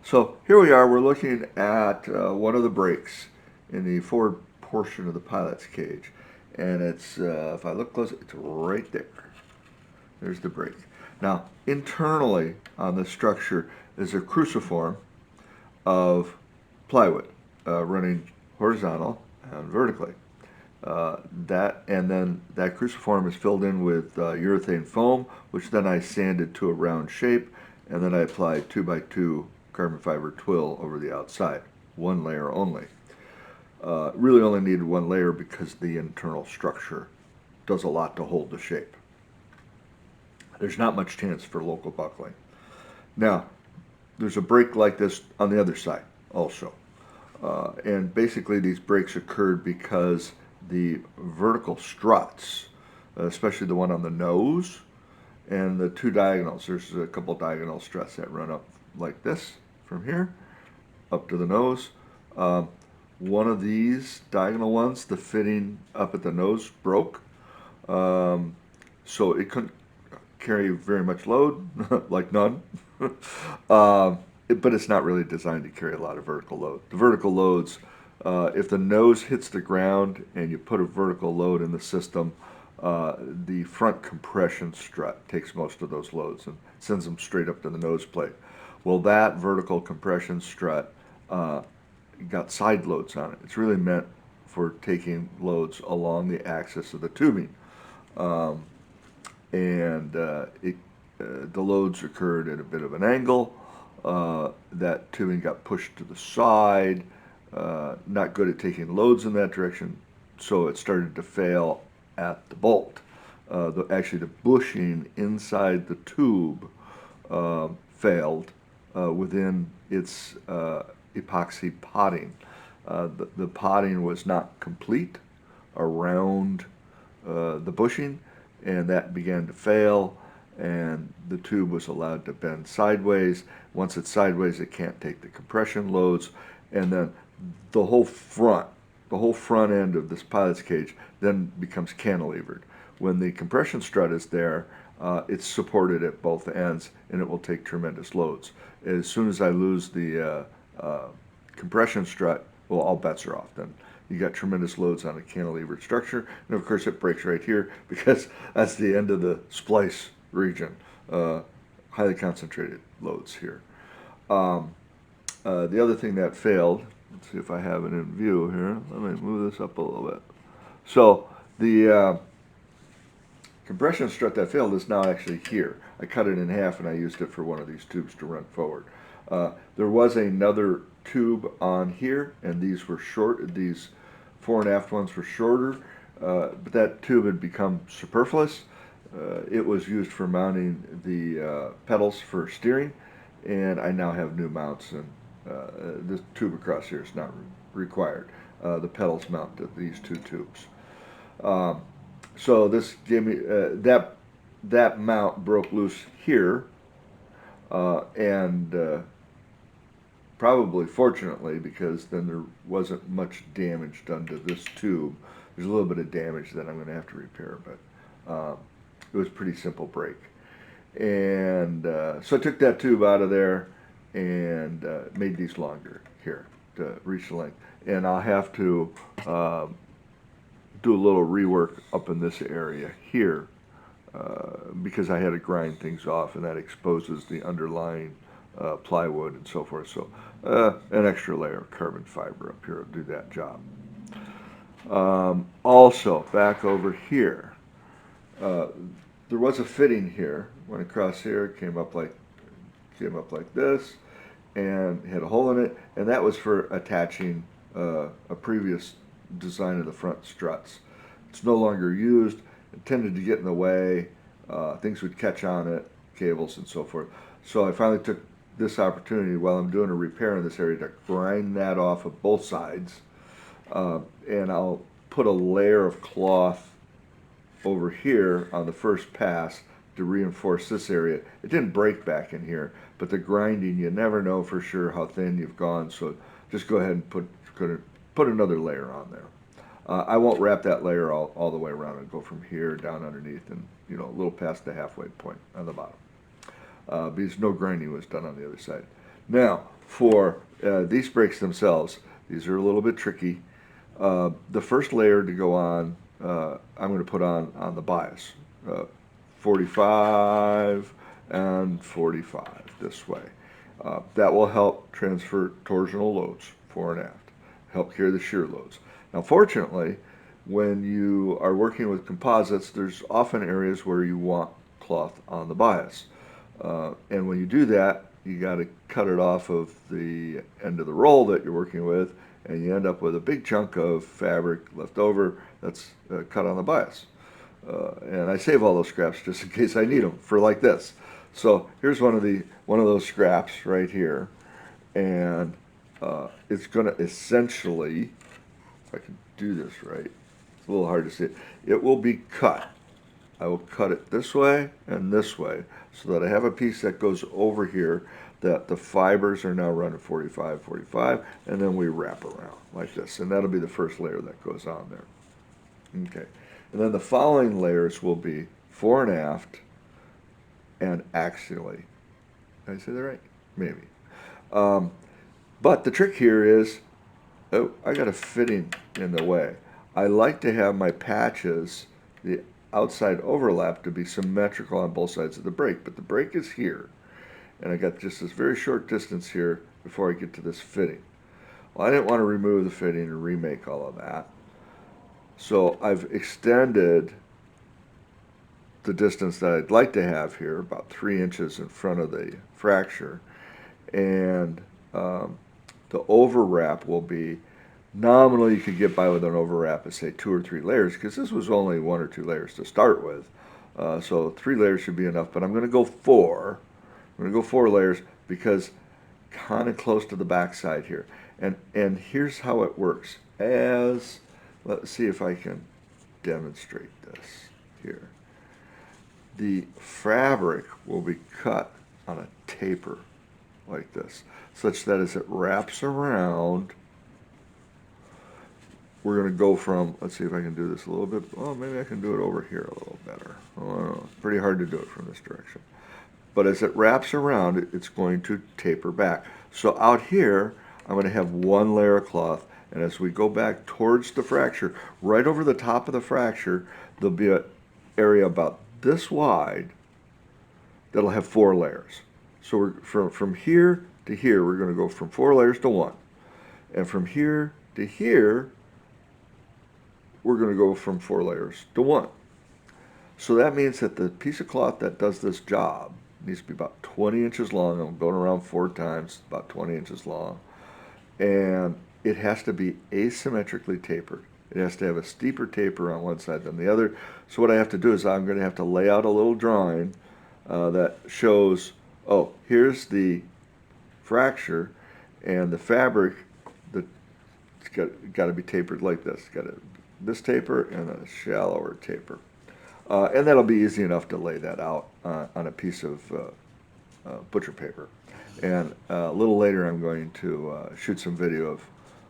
So here we are, we're looking at one of the brakes in the forward portion of the pilot's cage. And it's, if I look close, it's right there. There's the brake. Now, internally on the structure is a cruciform of plywood running horizontal and vertically. And then that cruciform is filled in with urethane foam, which then I sanded to a round shape, and then I applied 2x2 carbon fiber twill over the outside, one layer only. Really only needed one layer because the internal structure does a lot to hold the shape. There's not much chance for local buckling. Now, there's a brake like this on the other side also. And basically these breaks occurred because the vertical struts, especially the one on the nose and the two diagonals, there's a couple diagonal struts that run up like this from here up to the nose. One of these diagonal ones, the fitting up at the nose broke, so it couldn't carry very much load, like none. But it's not really designed to carry a lot of vertical load. The vertical loads, if the nose hits the ground and you put a vertical load in the system, the front compression strut takes most of those loads and sends them straight up to the nose plate. Well, that vertical compression strut got side loads on it. It's really meant for taking loads along the axis of the tubing. The loads occurred at a bit of an angle. That tubing got pushed to the side, not good at taking loads in that direction, so it started to fail at the bolt. Actually, the bushing inside the tube failed within its epoxy potting. The potting was not complete around the bushing, and that began to fail, and the tube was allowed to bend sideways. Once it's sideways, it can't take the compression loads, and then the whole front end of this pilot's cage then becomes cantilevered. When the compression strut is there, it's supported at both ends, and it will take tremendous loads. As soon as I lose the compression strut, well, all bets are off then. You got tremendous loads on a cantilevered structure, and of course it breaks right here because that's the end of the splice region. Highly concentrated loads here. The other thing that failed, let's see if I have it in view here. Let me move this up a little bit. So the compression strut that failed is now actually here. I cut it in half and I used it for one of these tubes to run forward. There was another tube on here, and these were short. These fore and aft ones were shorter, but that tube had become superfluous. It was used for mounting the pedals for steering, and I now have new mounts, and this tube across here is not required. The pedals mount to these two tubes. So this gave me that mount broke loose here, and probably fortunately, because then there wasn't much damage done to this tube. There's a little bit of damage that I'm going to have to repair, but it was a pretty simple break. And so I took that tube out of there and made these longer here to reach the length. And I'll have to do a little rework up in this area here because I had to grind things off, and that exposes the underlying plywood and so forth. So an extra layer of carbon fiber up here will do that job. Also, back over here, there was a fitting here. Went across here, came up like this, and had a hole in it, and that was for attaching a previous design of the front struts. It's no longer used. It tended to get in the way. Things would catch on it, cables and so forth. So I finally took this opportunity while I'm doing a repair in this area to grind that off of both sides, and I'll put a layer of cloth over here on the first pass to reinforce this area. It didn't break back in here, but the grinding, you never know for sure how thin you've gone, so just go ahead and put another layer on there. I won't wrap that layer all the way around and go from here down underneath and a little past the halfway point on the bottom. Because no grinding was done on the other side. Now, for these brakes themselves, these are a little bit tricky. The first layer to go on, I'm going to put on the bias, 45 and 45 this way. That will help transfer torsional loads fore and aft, help carry the shear loads. Now, fortunately, when you are working with composites, there's often areas where you want cloth on the bias. And when you do that, you got to cut it off of the end of the roll that you're working with, and you end up with a big chunk of fabric left over that's cut on the bias. And I save all those scraps just in case I need them for like this. So here's one of those scraps right here, and it's going to essentially, if I can do this right, it's a little hard to see it will be cut. I will cut it this way and this way so that I have a piece that goes over here that the fibers are now running 45, 45, and then we wrap around like this. And that'll be the first layer that goes on there. Okay. And then the following layers will be fore and aft and axially. Did I say that right? Maybe. But the trick here is, oh, I got a fitting in the way. I like to have my patches, the outside overlap, to be symmetrical on both sides of the brake, but the brake is here, and I got just this very short distance here before I get to this fitting. Well, I didn't want to remove the fitting and remake all of that, so I've extended the distance that I'd like to have here, about 3 inches in front of the fracture, and the overwrap will be, nominally you could get by with an overwrap of say 2 or 3 layers, because this was only 1 or 2 layers to start with. So 3 layers should be enough, but I'm going to go 4. I'm going to go 4 layers because kind of close to the back side here. And here's how it works. Let's see if I can demonstrate this here. The fabric will be cut on a taper like this, such that as it wraps around, we're going to go from, let's see if I can do this a little bit. Oh, maybe I can do it over here a little better. Oh, it's pretty hard to do it from this direction. But as it wraps around, it's going to taper back. So out here, I'm going to have 1 layer of cloth, and as we go back towards the fracture, right over the top of the fracture, there'll be an area about this wide that'll have 4 layers. So we're from here to here, we're going to go from 4 layers to 1. And from here to here, we're going to go from 4 layers to 1. So that means that the piece of cloth that does this job needs to be about 20 inches long. I'm going around 4 times, about 20 inches long. And it has to be asymmetrically tapered. It has to have a steeper taper on one side than the other. So what I have to do is I'm going to have to lay out a little drawing that shows, oh, here's the fracture, and the fabric, it's got to be tapered like this. It's got this taper and a shallower taper. And that'll be easy enough to lay that out on a piece of butcher paper. And a little later I'm going to shoot some video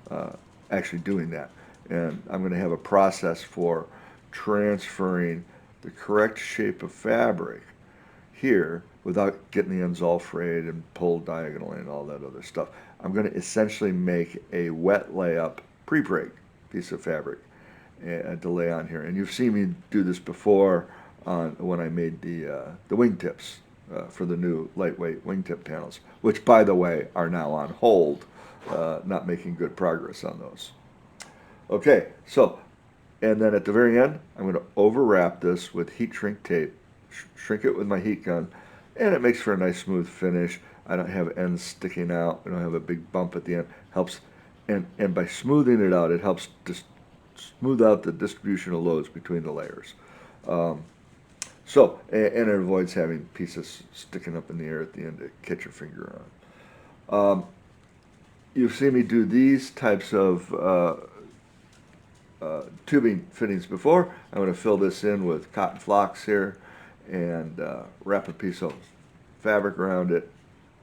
of actually doing that. And I'm going to have a process for transferring the correct shape of fabric here without getting the ends all frayed and pulled diagonally and all that other stuff. I'm going to essentially make a wet layup pre-break piece of fabric to lay on here. And you've seen me do this before when I made the wingtips for the new lightweight wingtip panels, which, by the way, are now on hold, not making good progress on those. Okay, so, and then at the very end, I'm going to overwrap this with heat shrink tape, shrink it with my heat gun, and it makes for a nice smooth finish. I don't have ends sticking out. I don't have a big bump at the end. Helps, and by smoothing it out, it helps just smooth out the distribution of loads between the layers. And it avoids having pieces sticking up in the air at the end to catch your finger on. You've seen me do these types of tubing fittings before. I'm going to fill this in with cotton flocks here and wrap a piece of fabric around it,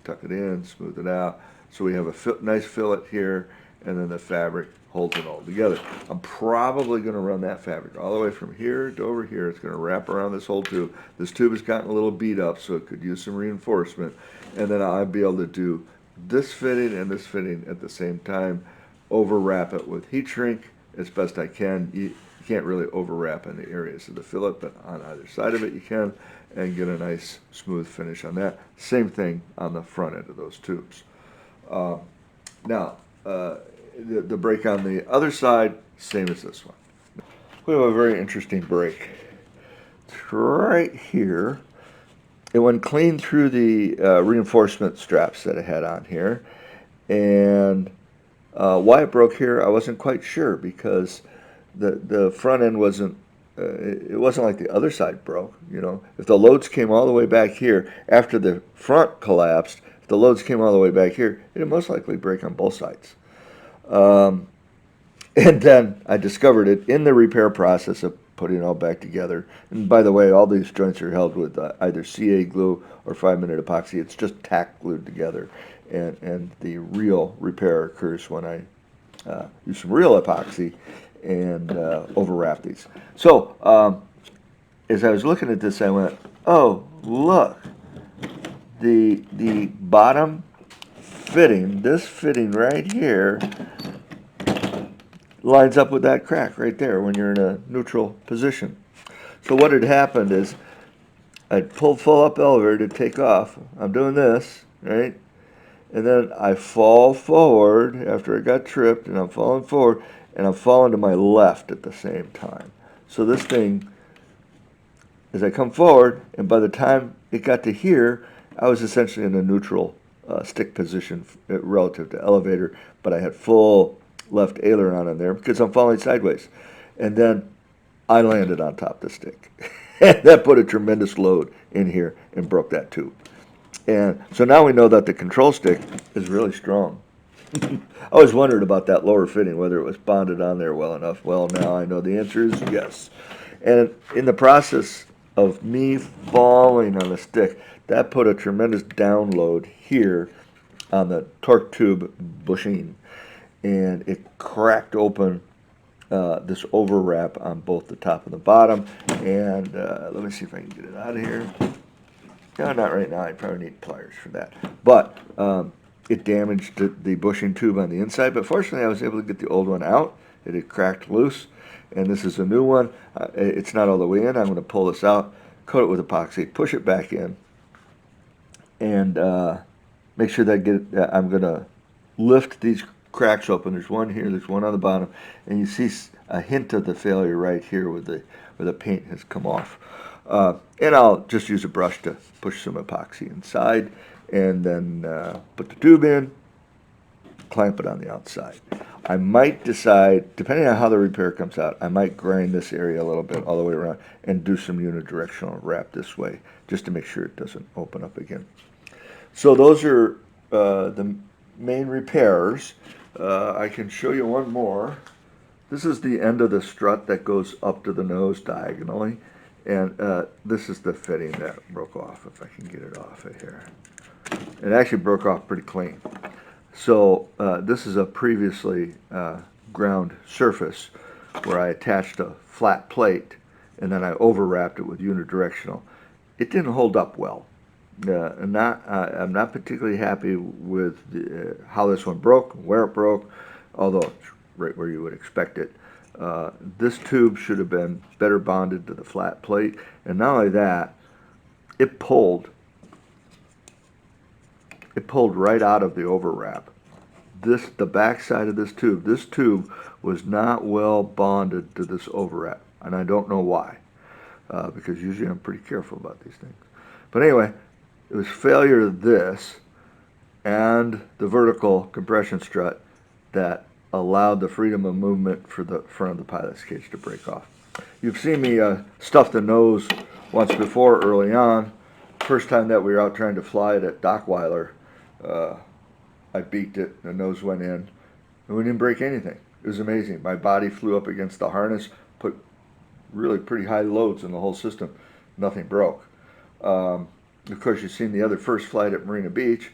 tuck it in, smooth it out. So we have a nice fillet here, and then the fabric holds it all together. I'm probably going to run that fabric all the way from here to over here. It's going to wrap around this whole tube. This tube has gotten a little beat up, so it could use some reinforcement. And then I'll be able to do this fitting and this fitting at the same time, overwrap it with heat shrink as best I can. You can't really overwrap in the areas of the fillet, but on either side of it you can, and get a nice smooth finish on that. Same thing on the front end of those tubes. Now, the break on the other side, same as this one. We have a very interesting break. It's right here. It went clean through the reinforcement straps that I had on here, and why it broke here, I wasn't quite sure, because the front end wasn't, it wasn't like the other side broke. You know, if the loads came all the way back here after the front collapsed, if the loads came all the way back here, it'd most likely break on both sides. And then I discovered it in the repair process of putting it all back together. And by the way, all these joints are held with either CA glue or 5-minute epoxy. It's just tack glued together. And the real repair occurs when I use some real epoxy and overwrap these. So as I was looking at this, I went, oh, look, the bottom fitting, this fitting right here, lines up with that crack right there when you're in a neutral position. So what had happened is I'd pulled full up elevator to take off. I'm doing this, right? And then I fall forward after I got tripped, and I'm falling forward, and I'm falling to my left at the same time. So this thing, as I come forward, and by the time it got to here, I was essentially in a neutral stick position relative to elevator, but I had full left aileron in there because I'm falling sideways. And then I landed on top of the stick. And that put a tremendous load in here and broke that tube. And so now we know that the control stick is really strong. I always wondered about that lower fitting, whether it was bonded on there well enough. Well, now I know the answer is yes. And in the process of me falling on the stick, that put a tremendous download here on the torque tube bushing, and it cracked open this overwrap on both the top and the bottom. And let me see if I can get it out of here. No, not right now. I probably need pliers for that. But it damaged the bushing tube on the inside. But fortunately, I was able to get the old one out. It had cracked loose. And this is a new one. It's not all the way in. I'm going to pull this out, coat it with epoxy, push it back in, and make sure that I'm going to lift these cracks open. There's one here, there's one on the bottom, and you see a hint of the failure right here where the paint has come off. And I'll just use a brush to push some epoxy inside, and then put the tube in, clamp it on the outside. I might decide, depending on how the repair comes out, I might grind this area a little bit all the way around and do some unidirectional wrap this way, just to make sure it doesn't open up again. So those are the main repairs. I can show you one more. This is the end of the strut that goes up to the nose diagonally, and this is the fitting that broke off, if I can get it off of here. It actually broke off pretty clean. So this is a previously ground surface where I attached a flat plate, and then I overwrapped it with unidirectional. It didn't hold up well. I'm not particularly happy with how this one broke, where it broke, although it's right where you would expect it. This tube should have been better bonded to the flat plate, and not only that, it pulled right out of the overwrap. The back side of this tube was not well bonded to this overwrap, and I don't know why, because usually I'm pretty careful about these things. But anyway, it was failure of this and the vertical compression strut that allowed the freedom of movement for the front of the pilot's cage to break off. You've seen me stuff the nose once before early on. First time that we were out trying to fly it at Dockweiler, I beaked it, the nose went in, and we didn't break anything. It was amazing. My body flew up against the harness, put really pretty high loads in the whole system. Nothing broke. Of course, you've seen the other first flight at Marina Beach,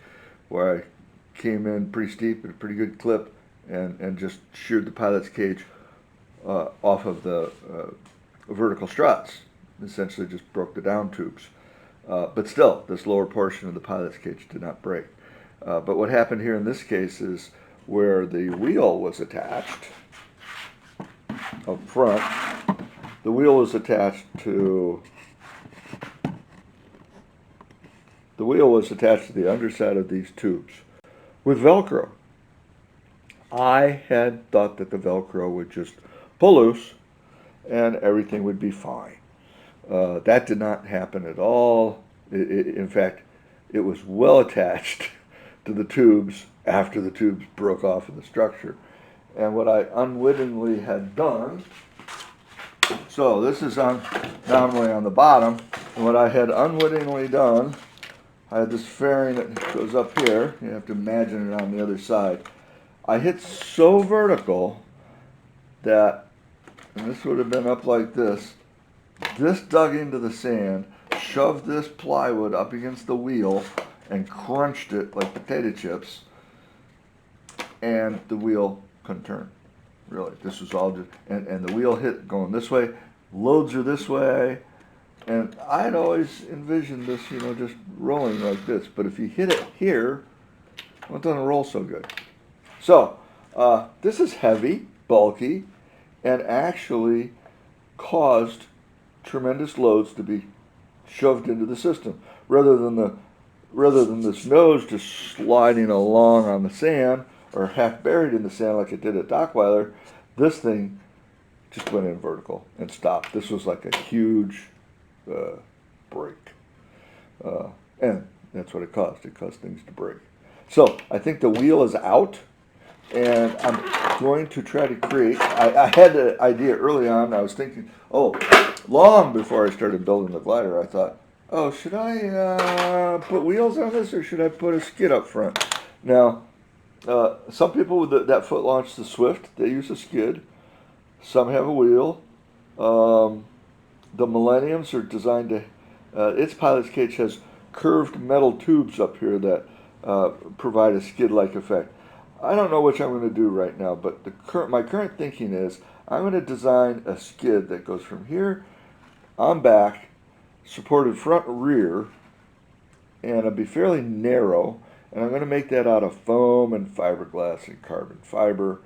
where I came in pretty steep at a pretty good clip and just sheared the pilot's cage off of the vertical struts. Essentially just broke the down tubes. But still, this lower portion of the pilot's cage did not break. But what happened here in this case is where the wheel was attached up front, the wheel was attached to the underside of these tubes with Velcro. I had thought that the Velcro would just pull loose and everything would be fine. That did not happen at all. In fact, it was well attached to the tubes after the tubes broke off in the structure. And what I unwittingly had done, so this is nominally on the bottom, and what I had unwittingly done, I had this fairing that goes up here. You have to imagine it on the other side. I hit so vertical that, and this would have been up like this dug into the sand, shoved this plywood up against the wheel, and crunched it like potato chips, and the wheel couldn't turn. Really, this was all just, and the wheel hit going this way, loads are this way, and I'd always envisioned this, just rolling like this, but if you hit it here, well, it doesn't roll so good. So, this is heavy, bulky, and actually caused tremendous loads to be shoved into the system. Rather than this nose just sliding along on the sand or half buried in the sand like it did at Dockweiler, this thing just went in vertical and stopped. This was like a huge break. And that's what it caused. It caused things to break. So I think the wheel is out, and I'm going to try to create, I had the idea early on. I was thinking, long before I started building the glider, I thought, should I put wheels on this, or should I put a skid up front? Now, some people with that foot launch, the Swift, they use a skid. Some have a wheel. The Millenniums are designed to, its pilot's cage has curved metal tubes up here that provide a skid-like effect. I don't know which I'm going to do right now, but my current thinking is I'm going to design a skid that goes from here on back, supported front and rear, and it'll be fairly narrow, and I'm going to make that out of foam and fiberglass and carbon fiber,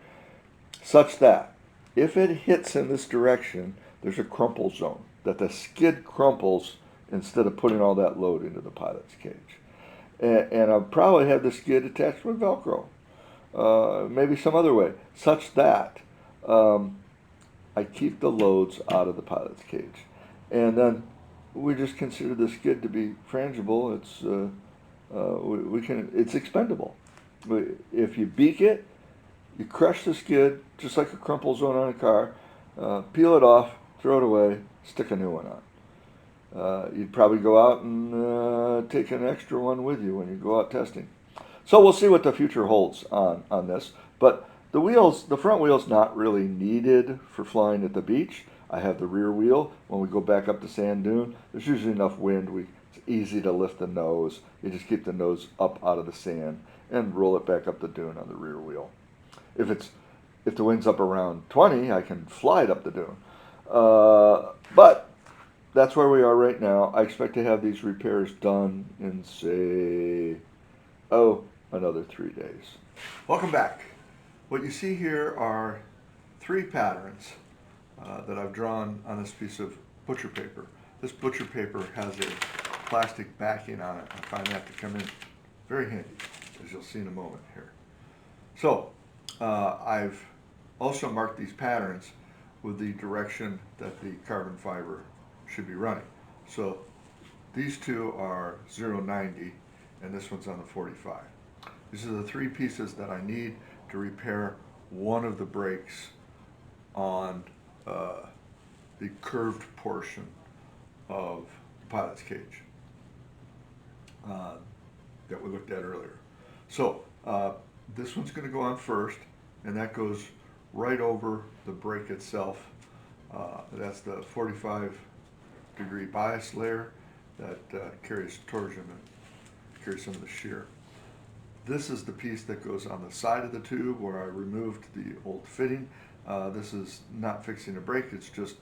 such that if it hits in this direction, there's a crumple zone, that the skid crumples instead of putting all that load into the pilot's cage. And I'll probably have the skid attached with Velcro. Maybe some other way, such that I keep the loads out of the pilot's cage. And then we just consider the skid to be frangible. It's expendable. If you beak it, you crush the skid just like a crumple zone on a car, peel it off, throw it away, stick a new one on. You'd probably go out and take an extra one with you when you go out testing. So we'll see what the future holds on this. But the front wheel's not really needed for flying at the beach. I have the rear wheel. When we go back up the sand dune, there's usually enough wind. It's easy to lift the nose. You just keep the nose up out of the sand and roll it back up the dune on the rear wheel. If the wind's up around 20, I can fly it up the dune. But that's where we are right now. I expect to have these repairs done in, say, another 3 days. Welcome back. What you see here are 3 patterns that I've drawn on this piece of butcher paper. This butcher paper has a plastic backing on it. I find that to come in very handy, as you'll see in a moment here. So I've also marked these patterns with the direction that the carbon fiber should be running. So these two are 090 and this one's on the 45. These are the 3 pieces that I need to repair one of the brakes on the curved portion of the pilot's cage that we looked at earlier. So this one's going to go on first, and that goes right over the brake itself. That's the 45-degree bias layer that carries torsion and carries some of the shear. This is the piece that goes on the side of the tube where I removed the old fitting. This is not fixing a brake, it's just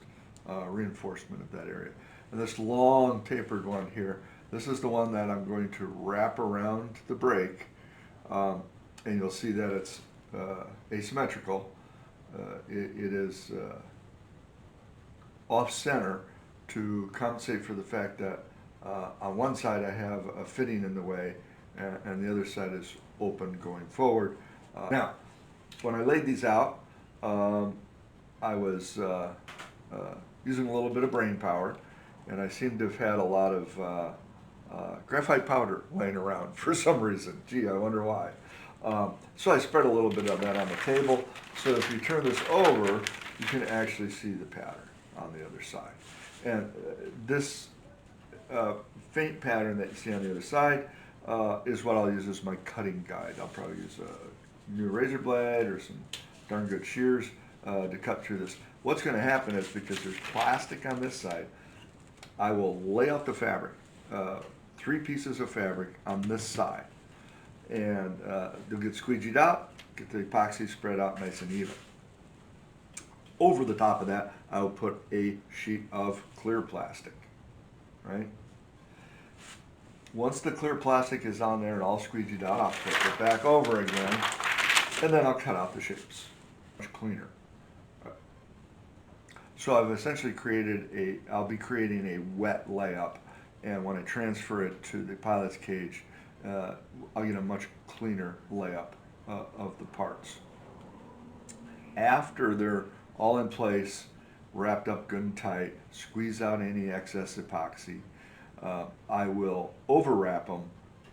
reinforcement of that area. And this long tapered one here, this is the one that I'm going to wrap around the brake And you'll see that it's asymmetrical. It is off center to compensate for the fact that on one side I have a fitting in the way, and the other side is open going forward. Now, when I laid these out, I was using a little bit of brain power, and I seem to have had a lot of graphite powder laying around for some reason. Gee, I wonder why. So I spread a little bit of that on the table, so if you turn this over, you can actually see the pattern on the other side. And this faint pattern that you see on the other side is what I'll use as my cutting guide. I'll probably use a new razor blade or some darn good shears to cut through this. What's going to happen is, because there's plastic on this side, I will lay out the fabric, 3 pieces of fabric on this side, and they'll get squeegeed out, get the epoxy spread out nice and even. Over the top of that, I will put a sheet of clear plastic, right? Once the clear plastic is on there and all squeegeed out, I'll flip it back over again, and then I'll cut out the shapes. Much cleaner. So I've essentially I'll be creating a wet layup, and when I transfer it to the pilot's cage, I'll get a much cleaner layup of the parts. After they're all in place, wrapped up good and tight, squeeze out any excess epoxy, I will overwrap them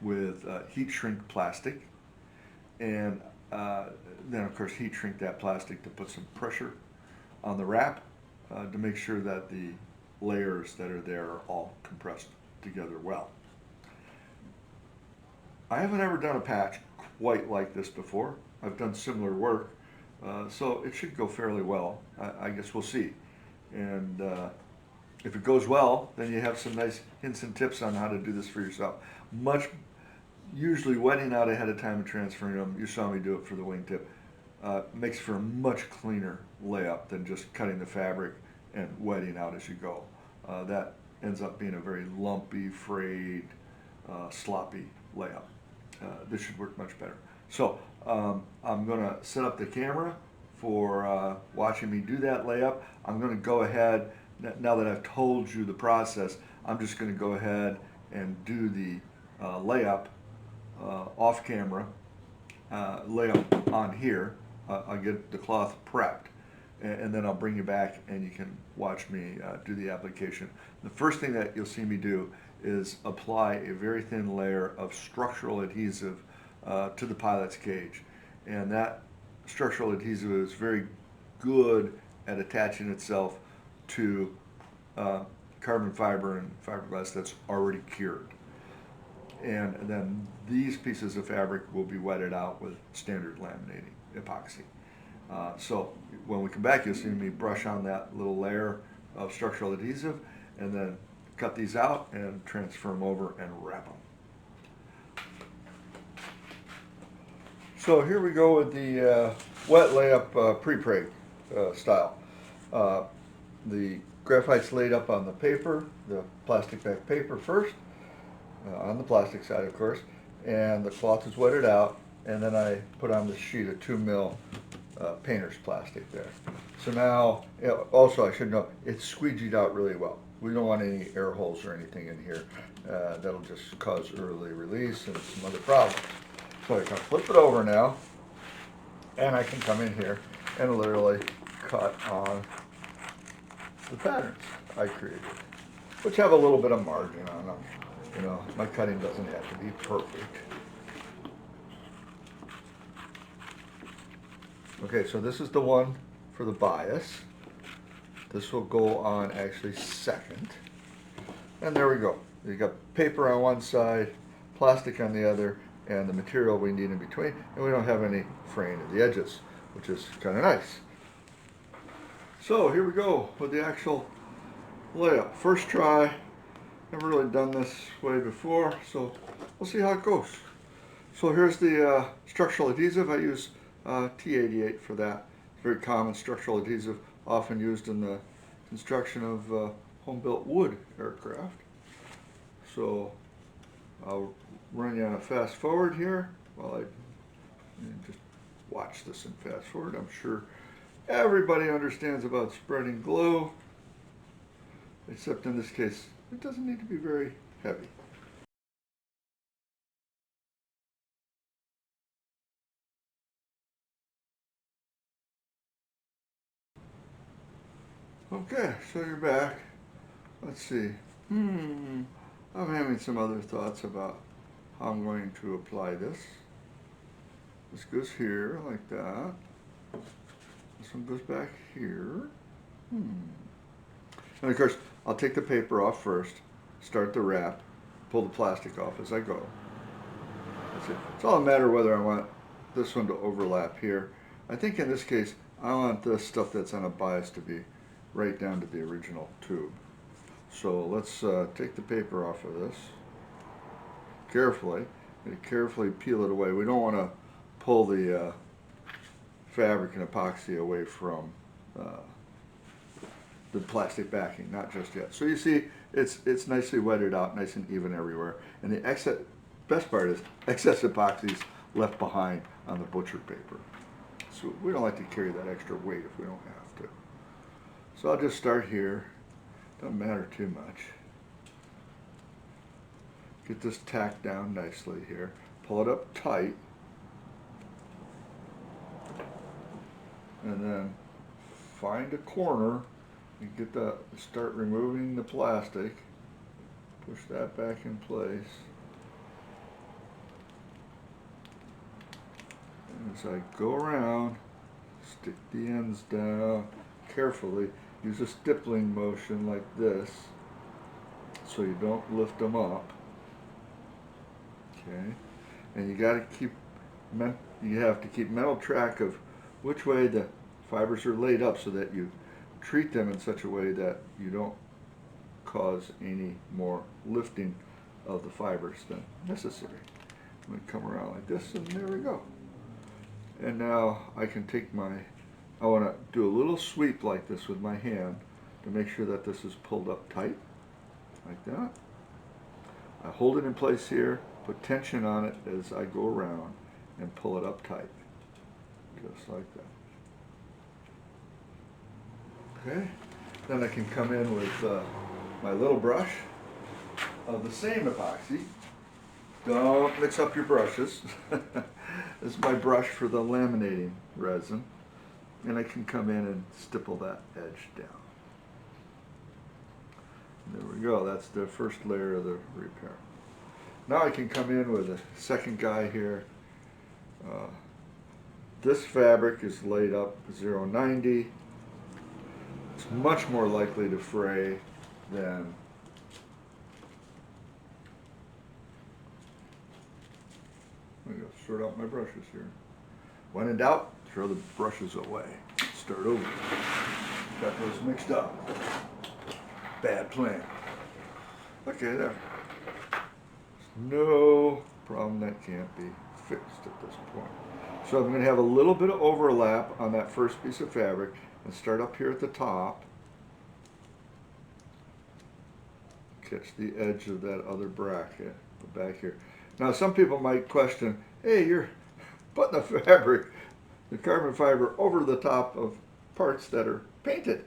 with heat shrink plastic, and then of course heat shrink that plastic to put some pressure on the wrap to make sure that the layers that are there are all compressed together well. I haven't ever done a patch quite like this before. I've done similar work, so it should go fairly well. I guess we'll see. And if it goes well, then you have some nice hints and tips on how to do this for yourself. Usually wetting out ahead of time and transferring them, you saw me do it for the wingtip, makes for a much cleaner layup than just cutting the fabric and wetting out as you go. That ends up being a very lumpy, frayed, sloppy layup. This should work much better. So I'm going to set up the camera for watching me do that layup. I'm going to go ahead, now that I've told you the process, I'm just going to go ahead and do the layup off camera, layup on here. I'll get the cloth prepped, and then I'll bring you back and you can watch me do the application. The first thing that you'll see me do is apply a very thin layer of structural adhesive to the pilot's cage, and that structural adhesive is very good at attaching itself to carbon fiber and fiberglass that's already cured. And then these pieces of fabric will be wetted out with standard laminating epoxy. So when we come back, you'll see me brush on that little layer of structural adhesive, and then cut these out and transfer them over and wrap them. So here we go with the wet layup pre-preg style. The graphite's laid up on the paper, the plastic back paper first, on the plastic side of course, and the cloth is wetted out, and then I put on this sheet of 2 mil painter's plastic there. So now, also I should note, it's squeegeed out really well. We don't want any air holes or anything in here. That'll just cause early release and some other problems. So I can flip it over now, and I can come in here and literally cut on the patterns I created, which have a little bit of margin on them. You know, my cutting doesn't have to be perfect. Okay, so this is the one for the bias. This will go on actually second. And there we go. You got paper on one side, plastic on the other, and the material we need in between. And we don't have any fraying at the edges, which is kind of nice. So here we go with the actual layup. First try. Never really done this way before, so we'll see how it goes. So here's the structural adhesive. I use T88 for that. It's very common structural adhesive, often used in the construction of home-built wood aircraft. So I'll run you on a fast forward here while I And just watch this and fast forward. I'm sure everybody understands about spreading glue, except in this case, it doesn't need to be very heavy. Okay, so you're back. Let's see. I'm having some other thoughts about how I'm going to apply this. This goes here like that. This one goes back here. And of course, I'll take the paper off first, start the wrap, pull the plastic off as I go. That's it. It's all a matter whether I want this one to overlap here. I think in this case, I want this stuff that's on a bias to be right down to the original tube. So let's take the paper off of this carefully. And carefully peel it away. We don't want to pull the fabric and epoxy away from the plastic backing, not just yet. So you see, it's nicely wetted out, nice and even everywhere. And the best part is excess epoxy is left behind on the butcher paper. So we don't like to carry that extra weight if we don't have to. So I'll just start here. Doesn't matter too much. Get this tacked down nicely here. Pull it up tight. And then find a corner and start removing the plastic. Push that back in place. And as I go around, stick the ends down carefully. Use a stippling motion like this so you don't lift them up. Okay, and you have to keep mental track of which way the fibers are laid up so that you treat them in such a way that you don't cause any more lifting of the fibers than necessary. I'm going to come around like this, and there we go. And now I can take I want to do a little sweep like this with my hand to make sure that this is pulled up tight, like that. I hold it in place here, put tension on it as I go around, and pull it up tight, just like that. Okay, then I can come in with my little brush of the same epoxy. Don't mix up your brushes. This is my brush for the laminating resin. And I can come in and stipple that edge down. There we go, that's the first layer of the repair. Now I can come in with a second guy here. This fabric is laid up 0.90. It's much more likely to fray than I'm going to sort out my brushes here. When in doubt, throw the brushes away. Start over. Got those mixed up. Bad plan. Okay, there. No problem that can't be fixed at this point. So I'm going to have a little bit of overlap on that first piece of fabric and start up here at the top. Catch the edge of that other bracket back here. Now some people might question, hey, you're putting the fabric, the carbon fiber, over the top of parts that are painted.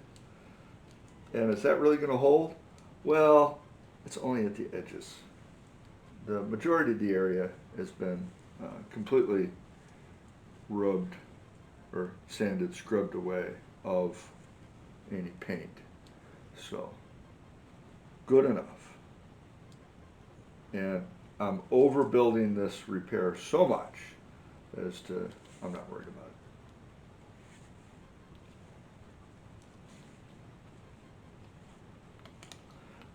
And is that really going to hold? Well, it's only at the edges. The majority of the area has been completely rubbed or sanded, scrubbed away of any paint. So, good enough. And I'm overbuilding this repair so much as to, I'm not worried about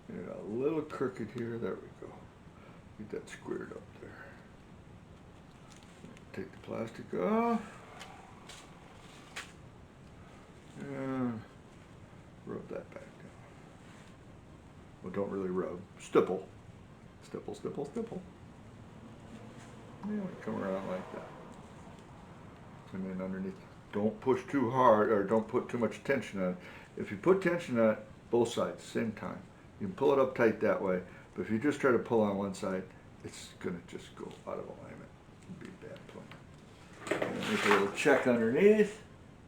it. And a little crooked here, there we go. Get that squared up there. Take the plastic off. And rub that back down. Well, don't really rub. Stipple. Stipple, stipple, stipple. Yeah, come around like that. And then underneath. Don't push too hard, or don't put too much tension on it. If you put tension on it, both sides, same time, you can pull it up tight that way. But if you just try to pull on one side, it's going to just go out of alignment. It'd be a bad plan. Make a little check underneath.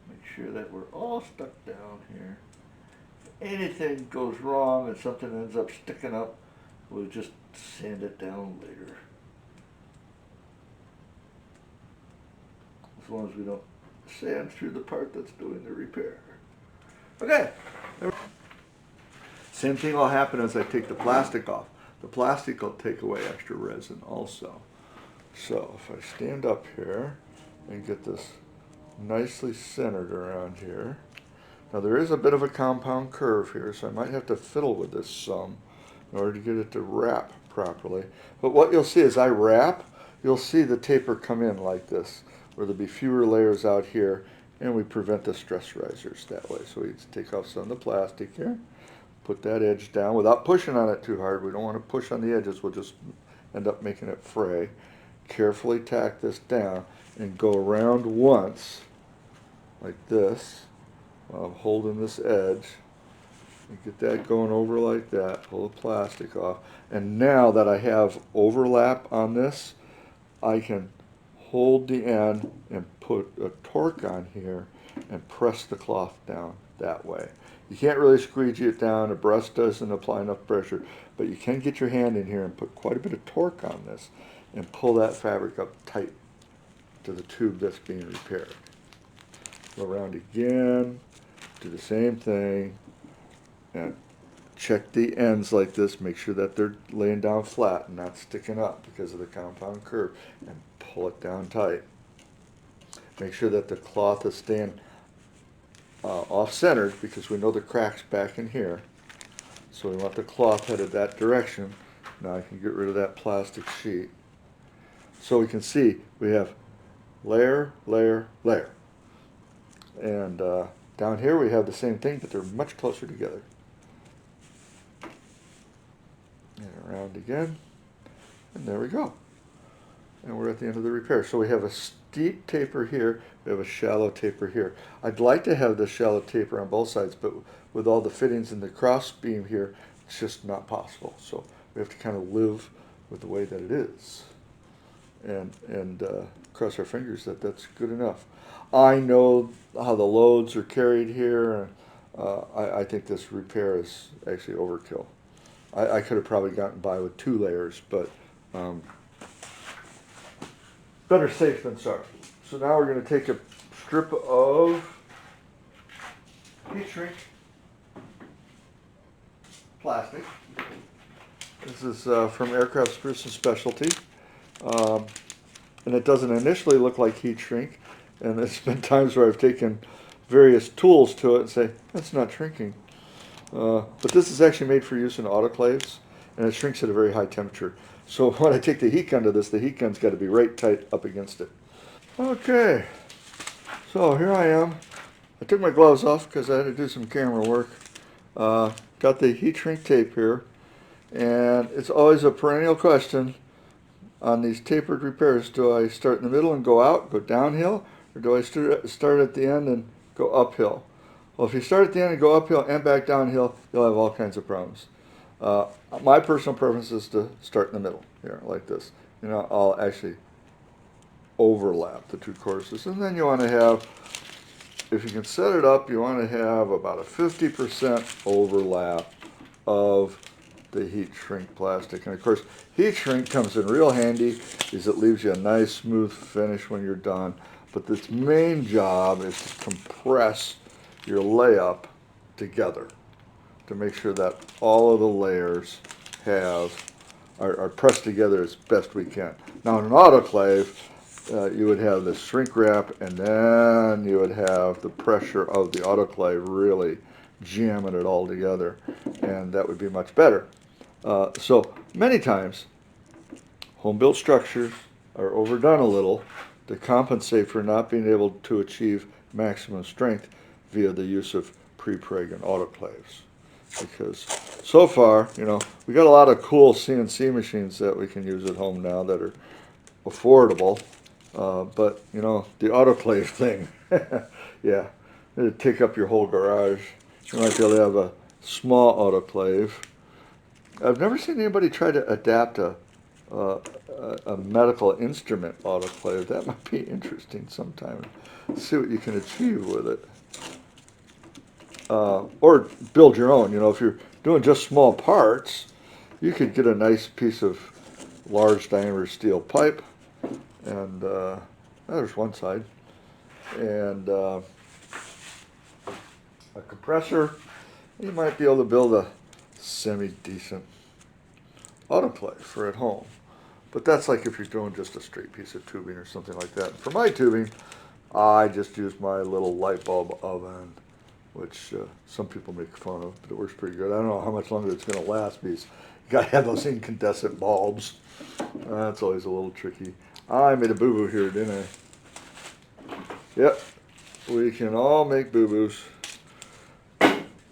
Make sure that we're all stuck down here. If anything goes wrong and something ends up sticking up, we'll just sand it down later. As long as we don't sand through the part that's doing the repair. Okay. Same thing will happen as I take the plastic off. The plastic will take away extra resin also. So if I stand up here and get this nicely centered around here. Now there is a bit of a compound curve here, so I might have to fiddle with this some in order to get it to wrap properly. But what you'll see as I wrap, you'll see the taper come in like this, where there'll be fewer layers out here, and we prevent the stress risers that way. So we take off some of the plastic here, put that edge down without pushing on it too hard. We don't want to push on the edges, we'll just end up making it fray. Carefully tack this down and go around once, like this, while I'm holding this edge. And get that going over like that, pull the plastic off. And now that I have overlap on this, I can hold the end and put a torque on here and press the cloth down that way. You can't really squeegee it down, the brush doesn't apply enough pressure, but you can get your hand in here and put quite a bit of torque on this and pull that fabric up tight to the tube that's being repaired. Go around again, do the same thing, and check the ends like this, make sure that they're laying down flat and not sticking up because of the compound curve, and pull it down tight. Make sure that the cloth is staying off-centered because we know the crack's back in here. So we want the cloth headed that direction. Now I can get rid of that plastic sheet. So we can see we have layer, layer, layer. And down here we have the same thing, but they're much closer together. And around again, and there we go. And we're at the end of the repair. So we have a steep taper here, we have a shallow taper here. I'd like to have the shallow taper on both sides, but with all the fittings in the cross beam here, it's just not possible. So we have to kind of live with the way that it is. And cross our fingers that that's good enough. I know how the loads are carried here. I think this repair is actually overkill. I could have probably gotten by with 2 layers, but better safe than sorry. So now we're going to take a strip of heat shrink plastic. This is from Aircraft Spruce and Specialty. And it doesn't initially look like heat shrink. And there's been times where I've taken various tools to it and say, that's not shrinking. But this is actually made for use in autoclaves, and it shrinks at a very high temperature. So when I take the heat gun to this, the heat gun's got to be right tight up against it. Okay, so here I am. I took my gloves off because I had to do some camera work. Got the heat shrink tape here, and it's always a perennial question on these tapered repairs. Do I start in the middle and go out, go downhill, or do I start at the end and go uphill? Well, if you start at the end and go uphill and back downhill, you'll have all kinds of problems. My personal preference is to start in the middle here, like this. You know, I'll actually overlap the 2 courses, and then you want to have, if you can set it up, you want to have about a 50% overlap of the heat shrink plastic. And of course, heat shrink comes in real handy because it leaves you a nice smooth finish when you're done. But its main job is to compress your layup together to make sure that all of the layers are pressed together as best we can. Now in an autoclave, you would have the shrink wrap, and then you would have the pressure of the autoclave really jamming it all together, and that would be much better. So many times, home-built structures are overdone a little to compensate for not being able to achieve maximum strength via the use of pre-preg and autoclaves. Because so far, you know, we got a lot of cool CNC machines that we can use at home now that are affordable. But, you know, the autoclave thing, yeah, it'd take up your whole garage. You might be able to have a small autoclave. I've never seen anybody try to adapt a a medical instrument autoclave. That might be interesting sometime. See what you can achieve with it. Or build your own. You know, if you're doing just small parts, you could get a nice piece of large diameter steel pipe, and there's one side, and a compressor. You might be able to build a semi-decent autoclave for at home. But that's like if you're doing just a straight piece of tubing or something like that. For my tubing, I just use my little light bulb oven, which some people make fun of, but it works pretty good. I don't know how much longer it's going to last because you got to have those incandescent bulbs. That's always a little tricky. I made a boo-boo here, didn't I? Yep, we can all make boo-boos.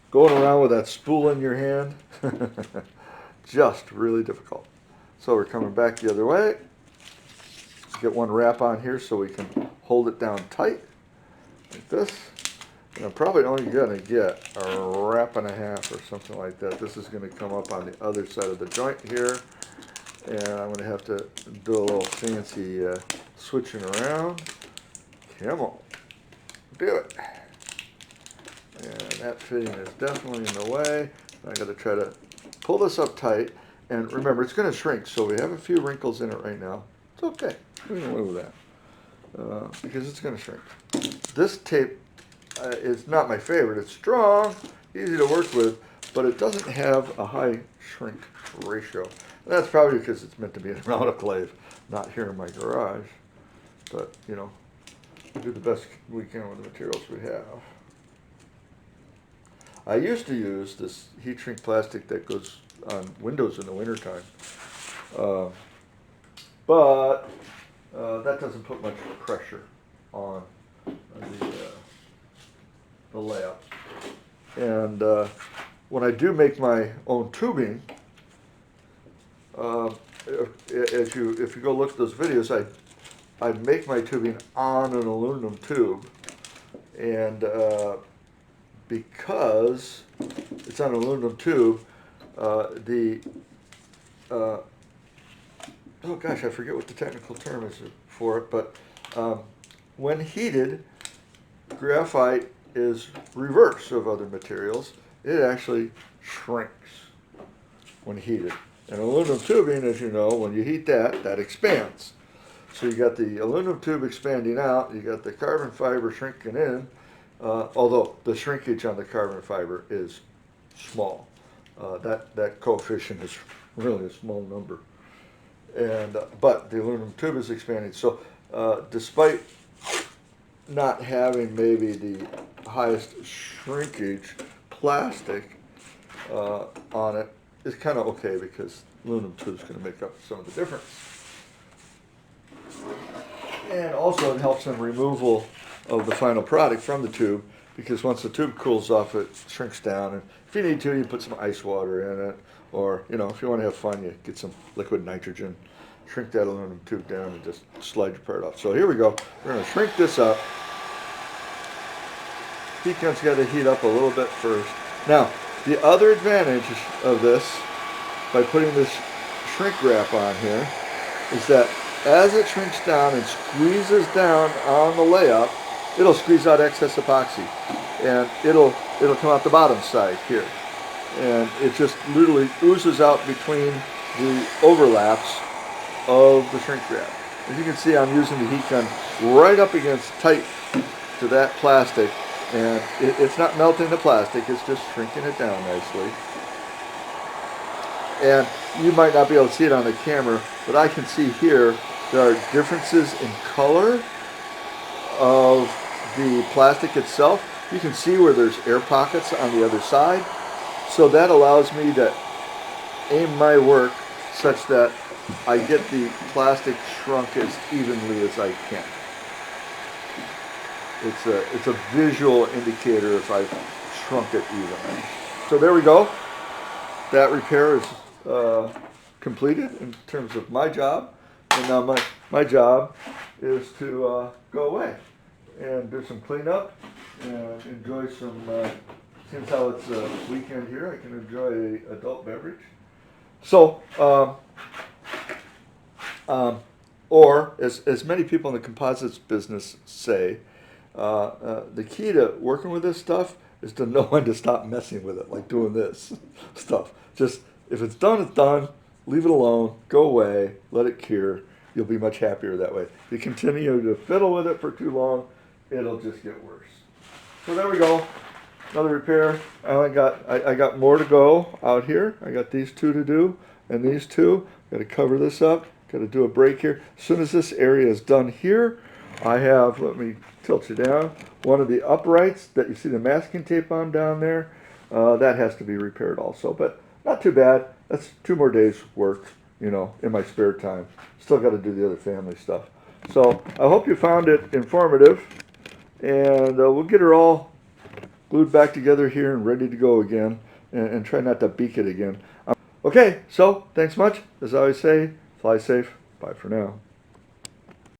Going around with that spool in your hand, just really difficult. So we're coming back the other way. Get one wrap on here so we can hold it down tight, like this. And I'm probably only going to get a wrap and a half or something like that. This is going to come up on the other side of the joint here. And I'm going to have to do a little fancy switching around. Come on, do it. And that fitting is definitely in the way. I got to try to pull this up tight. And remember, it's going to shrink, so we have a few wrinkles in it right now. It's okay. We can live with that because it's going to shrink. This tape is not my favorite. It's strong, easy to work with, but it doesn't have a high shrink ratio. And that's probably because it's meant to be in an autoclave, not here in my garage. But, you know, we do the best we can with the materials we have. I used to use this heat shrink plastic that goes on windows in the wintertime. But that doesn't put much pressure on the layup. And when I do make my own tubing, if you go look at those videos, I make my tubing on an aluminum tube, and because it's on an aluminum tube, oh gosh, I forget what the technical term is for it, but when heated, graphite is reverse of other materials. It actually shrinks when heated. And aluminum tubing, as you know, when you heat that, that expands. So you got the aluminum tube expanding out, you got the carbon fiber shrinking in, although the shrinkage on the carbon fiber is small. That coefficient is really a small number. And but the aluminum tube is expanding. So despite not having maybe the highest shrinkage plastic on it, is kind of okay because aluminum tube is going to make up some of the difference. And also it helps in removal of the final product from the tube, because once the tube cools off, it shrinks down. And if you need to, you put some ice water in it, or you know, if you want to have fun, you get some liquid nitrogen, shrink that aluminum tube down, and just slide your part off. So here we go. We're going to shrink this up. Heat gun's got to heat up a little bit first. Now, the other advantage of this, by putting this shrink wrap on here, is that as it shrinks down and squeezes down on the layup, it'll squeeze out excess epoxy, and it'll come out the bottom side here, and it just literally oozes out between the overlaps of the shrink wrap. As you can see, I'm using the heat gun right up against tight to that plastic, and it's not melting the plastic, it's just shrinking it down nicely. And you might not be able to see it on the camera, but I can see here there are differences in color of the plastic itself. You can see where there's air pockets on the other side. So that allows me to aim my work such that I get the plastic shrunk as evenly as I can. It's a visual indicator if I've shrunk it evenly. So there we go. That repair is completed in terms of my job. And now my job is to go away and do some cleanup and enjoy some, since how it's a weekend here, I can enjoy an adult beverage. So Or, as many people in the composites business say, the key to working with this stuff is to know when to stop messing with it, like doing this stuff. Just, if it's done, it's done. Leave it alone. Go away. Let it cure. You'll be much happier that way. If you continue to fiddle with it for too long, it'll just get worse. So there we go. Another repair. I got more to go out here. I got these two to do and these two. Got to cover this up. Got to do a break here. As soon as this area is done here, I have, let me tilt you down, one of the uprights that you see the masking tape on down there. That has to be repaired also, but not too bad. That's 2 more days work, you know, in my spare time. Still got to do the other family stuff. So I hope you found it informative, and we'll get her all glued back together here and ready to go again, and try not to beak it again. Okay, so thanks much. As I always say, fly safe. Bye for now.